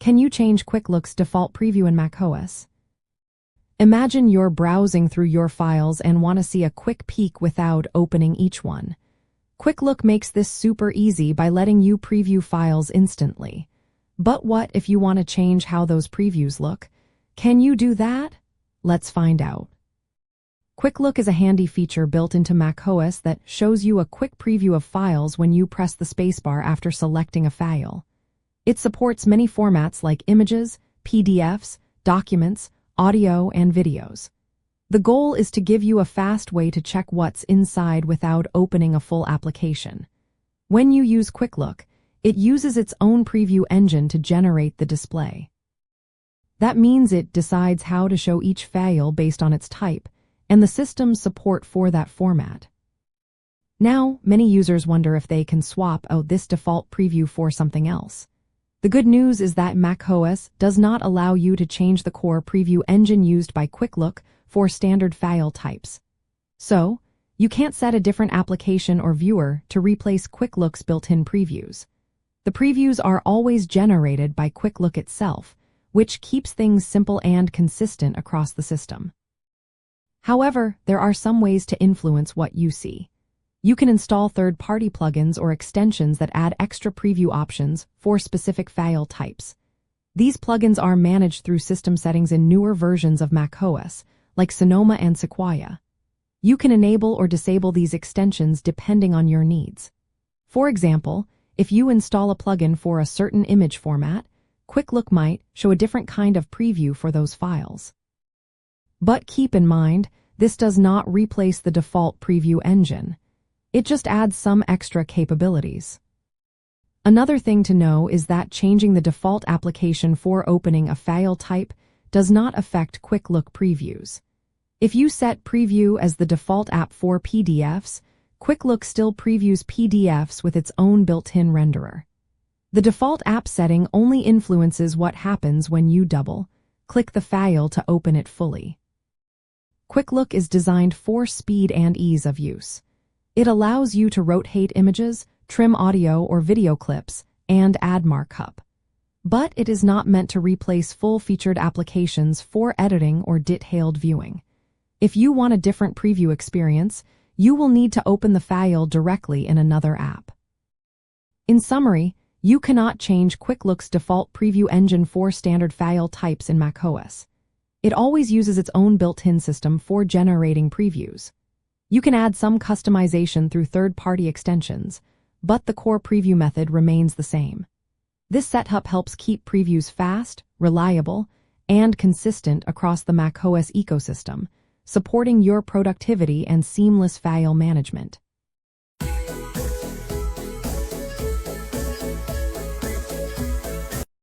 Can you change Quick Look's default preview in macOS? Imagine you're browsing through your files and want to see a quick peek without opening each one. Quick Look makes this super easy by letting you preview files instantly. But what if you want to change how those previews look? Can you do that? Let's find out. Quick Look is a handy feature built into macOS that shows you a quick preview of files when you press the spacebar after selecting a file. It supports many formats like images, PDFs, documents, audio, and videos. The goal is to give you a fast way to check what's inside without opening a full application. When you use Quick Look, it uses its own preview engine to generate the display. That means it decides how to show each file based on its type and the system's support for that format. Now, many users wonder if they can swap out this default preview for something else. The good news is that macOS does not allow you to change the core preview engine used by Quick Look for standard file types. So, you can't set a different application or viewer to replace Quick Look's built-in previews. The previews are always generated by Quick Look itself, which keeps things simple and consistent across the system. However, there are some ways to influence what you see. You can install third-party plugins or extensions that add extra preview options for specific file types. These plugins are managed through system settings in newer versions of macOS, like Sonoma and Sequoia. You can enable or disable these extensions depending on your needs. For example, if you install a plugin for a certain image format, Quick Look might show a different kind of preview for those files. But keep in mind, this does not replace the default preview engine. It just adds some extra capabilities. Another thing to know is that changing the default application for opening a file type does not affect Quick Look previews. If you set Preview as the default app for PDFs, Quick Look still previews PDFs with its own built-in renderer. The default app setting only influences what happens when you double-click the file to open it fully. Quick Look is designed for speed and ease of use. It allows you to rotate images, trim audio or video clips, and add markup. But it is not meant to replace full-featured applications for editing or detailed viewing. If you want a different preview experience, you will need to open the file directly in another app. In summary, you cannot change Quick Look's default preview engine for standard file types in macOS. It always uses its own built-in system for generating previews. You can add some customization through third-party extensions, but the core preview method remains the same. This setup helps keep previews fast, reliable, and consistent across the macOS ecosystem, supporting your productivity and seamless file management.